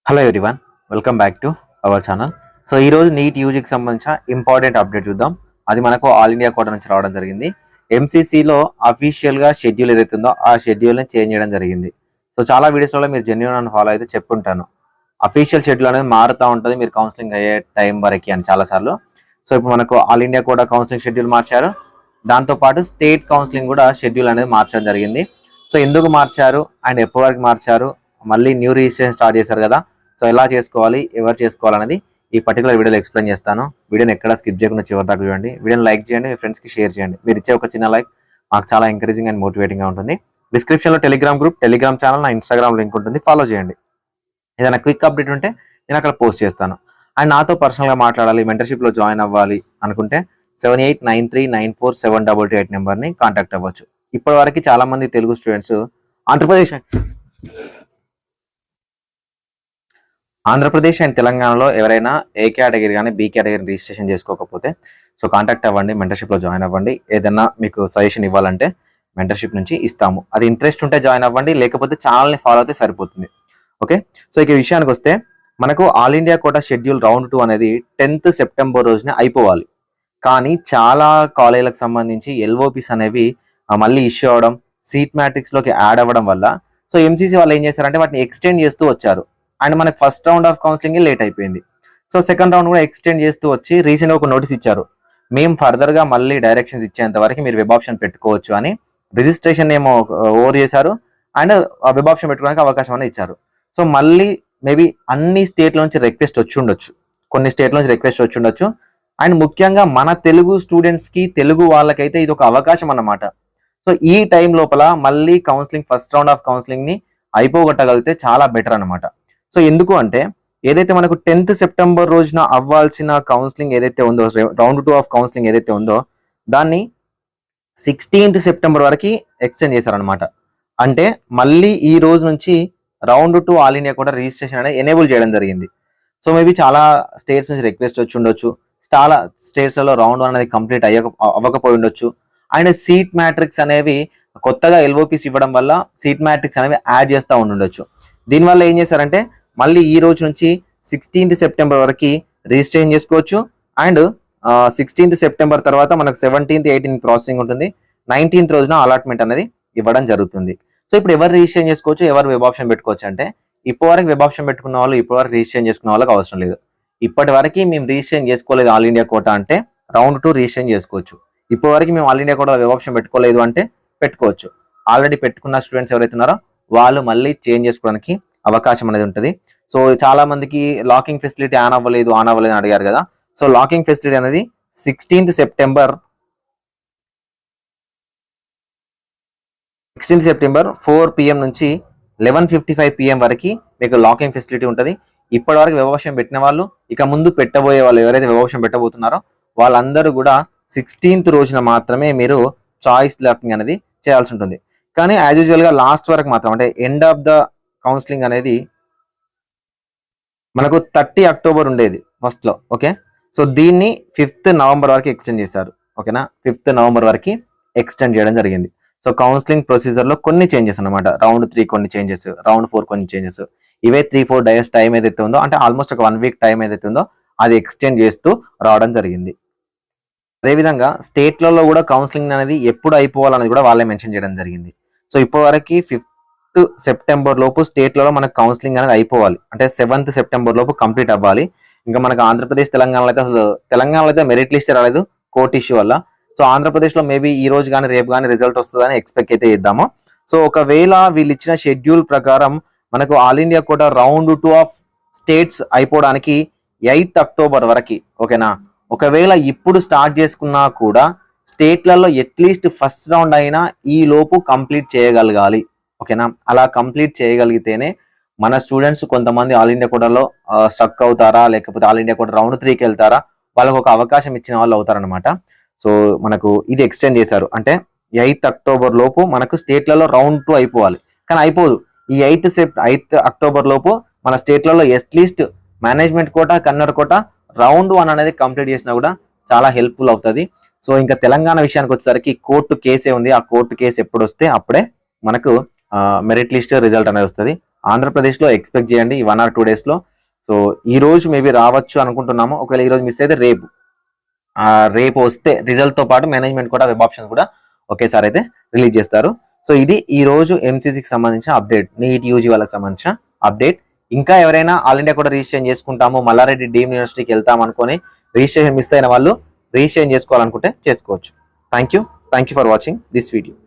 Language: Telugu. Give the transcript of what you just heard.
Hello everyone, welcome back to our channel. So ఈ రోజు నీట్ యూజీకి సంబంధించిన ఇంపార్టెంట్ అప్డేట్ చూద్దాం. అది మనకు ఆల్ ఇండియా కోటా నుంచి రావడం జరిగింది. ఎంసీసీలో అఫీషియల్గా షెడ్యూల్ ఏదైతే ఉందో ఆ షెడ్యూల్ని చేంజ్ చేయడం జరిగింది. సో చాలా వీడియోస్లో మీరు జెన్యూన్ అని ఫాలో అయితే చెప్పుంటాను. అఫీషియల్ షెడ్యూల్ అనేది మారుతూ ఉంటుంది మీరు కౌన్సిలింగ్ అయ్యే టైం వరకు అని చాలాసార్లు. సో ఇప్పుడు మనకు all India quota counselling schedule మార్చారు. దాంతోపాటు స్టేట్ కౌన్సిలింగ్ కూడా షెడ్యూల్ అనేది మార్చడం జరిగింది. సో ఎందుకు మార్చారు అండ్ ఎప్పటి వరకు మార్చారు, మళ్ళీ న్యూ రిజిస్ట్రేషన్ స్టార్ట్ చేశారు కదా, సో ఎలా చేసుకోవాలి, ఎవరు చేసుకోవాలనేది ఈ పర్టికులర్ వీడియోలో ఎక్స్ప్లెయిన్ చేస్తాను. వీడియోని ఎక్కడ స్కిప్ చేయకుండా చివరి దాకా చూడండి. వీడియోని లైక్ చేయండి, మీ ఫ్రెండ్స్కి షేర్ చేయండి. మీరు ఇచ్చే ఒక చిన్న లైక్ మాకు చాలా ఎంకరేజింగ్ అండ్ మోటివేటింగ్గా ఉంటుంది. డిస్క్రిప్షన్లో టెలిగ్రామ్ గ్రూప్, టెలిగ్రామ్ ఛానల్, నా ఇన్స్టాగ్రామ్ లింక్ ఉంటుంది, ఫాలో చేయండి. ఏదైనా క్విక్ అప్డేట్ ఉంటే నేను అక్కడ పోస్ట్ చేస్తాను. అండ్ నాతో పర్సనల్గా మాట్లాడాలి, మెంటర్షిప్లో జాయిన్ అవ్వాలి అనుకుంటే 7893947228 నెంబర్ని కాంటాక్ట్ అవ్వచ్చు. ఇప్పటి వరకు చాలా మంది తెలుగు స్టూడెంట్స్ ఆంధ్రప్రదేశ్ అండ్ తెలంగాణలో ఎవరైనా ఏ కేటగిరీ కానీ బి కేటగిరీ రిజిస్ట్రేషన్ చేసుకోకపోతే సో కాంటాక్ట్ అవ్వండి, మెంటర్షిప్లో జాయిన్ అవ్వండి. ఏదైనా మీకు సజెషన్ ఇవ్వాలంటే మెంటర్షిప్ నుంచి ఇస్తాము. అది ఇంట్రెస్ట్ ఉంటే జాయిన్ అవ్వండి, లేకపోతే ఛానల్ని ఫాలో అయితే సరిపోతుంది. ఓకే, సో ఇక విషయానికి వస్తే మనకు all India quota schedule round 2 అనేది 10th సెప్టెంబర్ రోజున అయిపోవాలి. కానీ చాలా కాలేజీలకు సంబంధించి ఎల్ఓపిస్ అనేవి మళ్ళీ ఇష్యూ అవ్వడం, సీట్ మ్యాట్రిక్స్లోకి యాడ్ అవ్వడం వల్ల సో ఎంసీసీ వాళ్ళు ఏం చేస్తారంటే వాటిని ఎక్స్టెండ్ చేస్తూ వచ్చారు. అండ్ మనకి first round of counselling late అయిపోయింది. సో సెకండ్ రౌండ్ కూడా ఎక్స్టెండ్ చేస్తూ వచ్చి రీసెంట్గా ఒక నోటీస్ ఇచ్చారు, మేము ఫర్దర్గా మళ్ళీ డైరెక్షన్స్ ఇచ్చేంత వరకు మీరు వెబ్ ఆప్షన్ పెట్టుకోవచ్చు అని. రిజిస్ట్రేషన్ ఏమో ఓవర్ చేశారు అండ్ వెబ్ ఆప్షన్ పెట్టుకోవడానికి అవకాశం అనేది ఇచ్చారు. సో మళ్ళీ మేబీ అన్ని స్టేట్ల నుంచి రిక్వెస్ట్ వచ్చి ఉండొచ్చు, కొన్ని స్టేట్ల నుంచి రిక్వెస్ట్ వచ్చి ఉండొచ్చు. అండ్ ముఖ్యంగా మన తెలుగు స్టూడెంట్స్కి, తెలుగు వాళ్ళకైతే ఇది ఒక అవకాశం అన్నమాట. సో ఈ టైం లోపల మళ్ళీ కౌన్సిలింగ్, ఫస్ట్ రౌండ్ ఆఫ్ కౌన్సిలింగ్ని అయిపోగొట్టగలిగితే చాలా బెటర్ అనమాట. సో ఎందుకు అంటే ఏదైతే మనకు 10th సెప్టెంబర్ రోజున అవ్వాల్సిన కౌన్సిలింగ్ ఏదైతే ఉందో, రౌండ్ 2 ఆఫ్ కౌన్సిలింగ్ ఏదైతే ఉందో దాన్ని 16th సెప్టెంబర్ వరకు ఎక్స్టెండ్ చేశారనమాట. అంటే మళ్ళీ ఈ రోజు నుంచి రౌండ్ 2 ఆల్ ఇండియా కూడా రిజిస్ట్రేషన్ అనేది ఎనేబుల్ చేయడం జరిగింది. సో మేబీ చాలా స్టేట్స్ నుంచి రిక్వెస్ట్ వచ్చి ఉండొచ్చు, చాలా స్టేట్స్లలో రౌండ్ 1 అనేది కంప్లీట్ అవ్వకపోయి ఉండొచ్చు. అండ్ సీట్ మ్యాట్రిక్స్ అనేవి కొత్తగా ఎల్ఓపిస్ ఇవ్వడం వల్ల సీట్ మ్యాట్రిక్స్ అనేవి యాడ్ చేస్తూ ఉండొచ్చు. దీనివల్ల ఏం చేశారంటే మళ్ళీ ఈ రోజు నుంచి 16th సెప్టెంబర్ వరకు రిజిస్ట్రేషన్ చేసుకోవచ్చు. అండ్ 16th సెప్టెంబర్ తర్వాత మనకు 17th 18th ప్రాసెసింగ్ ఉంటుంది. 19th రోజున అలాట్మెంట్ అనేది ఇవ్వడం జరుగుతుంది. సో ఇప్పుడు ఎవరు రిజిస్ట్రేషన్ చేసుకోవచ్చు, ఎవరు వెబ్ ఆప్షన్ పెట్టుకోవచ్చు అంటే ఇప్పటివరకు వెబ్ ఆప్షన్ పెట్టుకున్న వాళ్ళు, ఇప్పటివరకు రిజిస్ట్రేషన్ చేసుకున్న వాళ్ళకి అవసరం లేదు. ఇప్పటి వరకు మేము రిజిస్ట్రేషన్ చేసుకోలేదు ఆల్ ఇండియా కోటా అంటే రౌండ్ 2 రిజిస్ట్రేషన్ చేసుకోవచ్చు. ఇప్పటివరకు మేము all India quota web option పెట్టుకోలేదు అంటే పెట్టుకోవచ్చు. ఆల్రెడీ పెట్టుకున్న స్టూడెంట్స్ ఎవరైతే ఉన్నారో వాళ్ళు మళ్ళీ చేంజ్ చేసుకోవడానికి అవకాశం అనేది ఉంటుంది. సో చాలా మందికి లాకింగ్ ఫెసిలిటీ ఆన్ అవ్వలేదు అని అడిగారు కదా. సో లాకింగ్ ఫెసిలిటీ అనేది 16th సెప్టెంబర్ 4 PM నుంచి 11:55 PM వరకు మీకు లాకింగ్ ఫెసిలిటీ ఉంటుంది. ఇప్పటి వరకు వెబ్ ఆప్షన్ పెట్టిన వాళ్ళు, ఇక ముందు పెట్టబోయే వాళ్ళు ఎవరైతే వెబ్ ఆప్షన్ పెట్టబోతున్నారో వాళ్ళందరూ కూడా 16th రోజున మాత్రమే మీరు చాయిస్ లాకింగ్ అనేది చేయాల్సి ఉంటుంది. కానీ యాజ్ యూజువల్గా లాస్ట్ వరకు మాత్రం, అంటే ఎండ్ ఆఫ్ ద కౌన్సిలింగ్ అనేది మనకు 30 అక్టోబర్ ఉండేది ఫస్ట్లో. ఓకే, సో దీన్ని 5th నవంబర్ వరకు ఎక్స్టెండ్ చేశారు. ఓకేనా, 5th నవంబర్ వరకు ఎక్స్టెండ్ చేయడం జరిగింది. సో కౌన్సిలింగ్ ప్రొసీజర్లో కొన్ని చేంజెస్ అనమాట. రౌండ్ 3 కొన్ని చేంజెస్, రౌండ్ 4 కొన్ని చేంజెస్, ఇవే 3-4 డేస్ టైం ఏదైతే ఉందో, అంటే ఆల్మోస్ట్ ఒక 1 వీక్ టైం ఏదైతే ఉందో అది ఎక్స్టెండ్ చేస్తూ రావడం జరిగింది. అదేవిధంగా స్టేట్లలో కూడా కౌన్సిలింగ్ అనేది ఎప్పుడు అయిపోవాలనేది కూడా వాళ్ళే మెన్షన్ చేయడం జరిగింది. సో ఇప్పటివరకు 5th సెప్టెంబర్ లోపు స్టేట్లలో మనకు కౌన్సిలింగ్ అనేది అయిపోవాలి, అంటే 7th సెప్టెంబర్ లోపు కంప్లీట్ అవ్వాలి. ఇంకా మనకు ఆంధ్రప్రదేశ్, తెలంగాణలో అయితే అసలు తెలంగాణలో అయితే మెరిట్ లిస్ట్ రాలేదు కోర్ట్ ఇష్యూ వల్ల. సో ఆంధ్రప్రదేశ్లో మేబీ ఈ రోజు కానీ రేపు కానీ రిజల్ట్ వస్తుందని ఎక్స్పెక్ట్ అయితే చేద్దాము. సో ఒకవేళ వీళ్ళు ఇచ్చిన షెడ్యూల్ ప్రకారం మనకు all India quota round 2 of states అయిపోవడానికి 8th అక్టోబర్ వరకు. ఓకేనా, ఒకవేళ ఇప్పుడు స్టార్ట్ చేసుకున్నా కూడా స్టేట్లలో అట్లీస్ట్ ఫస్ట్ రౌండ్ అయినా ఈ లోపు కంప్లీట్ చేయగలగాలి. ఓకేనా, అలా కంప్లీట్ చేయగలిగితేనే మన స్టూడెంట్స్ కొంతమంది ఆల్ ఇండియా కోటాలో స్టక్ అవుతారా, లేకపోతే ఆల్ ఇండియా కోటా రౌండ్ 3కి వెళ్తారా, వాళ్ళకు ఒక అవకాశం ఇచ్చిన వాళ్ళు అవుతారనమాట. సో మనకు ఇది ఎక్స్టెండ్ చేశారు, అంటే 8th అక్టోబర్ లోపు మనకు స్టేట్లలో రౌండ్ 2 అయిపోవాలి. కానీ అయిపోదు. ఈ 8th అక్టోబర్ లోపు మన స్టేట్లలో at least management quota, Kannada quota round 1 అనేది కంప్లీట్ చేసినా కూడా చాలా హెల్ప్ఫుల్ అవుతుంది. సో ఇంకా తెలంగాణ విషయానికి వచ్చేసరికి కోర్టు కేసే ఉంది. ఆ కోర్టు కేసు ఎప్పుడు వస్తే అప్పుడే మనకు మెరిట్ లిస్ట్ రిజల్ట్ అనేది వస్తుంది. ఆంధ్రప్రదేశ్లో ఎక్స్పెక్ట్ చేయండి ఈ 1 or 2 days లో. సో ఈ రోజు మేబీ రావచ్చు అనుకుంటున్నాము. ఒకవేళ ఈ రోజు మిస్ అయితే రేపు వస్తే రిజల్ట్ తో పాటు మేనేజ్మెంట్ కూడా వెబ్ ఆప్షన్స్ కూడా ఒకేసారి అయితే రిలీజ్ చేస్తారు. సో ఇది ఈ రోజు ఎంసీసీకి సంబంధించిన అప్డేట్, నీట్ యూజీ వాళ్ళకి సంబంధించిన అప్డేట్. ఇంకా ఎవరైనా ఆల్ ఇండియా కూడా రిజిస్ట్రేషన్ చేసుకుంటాము, మల్లారెడ్డి డీమ్ యూనివర్సిటీకి వెళ్తాం అనుకొని రిజిస్ట్రేషన్ మిస్ అయిన వాళ్ళు రిజిస్ట్రేషన్ చేసుకోవాలనుకుంటే చేసుకోవచ్చు. Thank you for watching this video.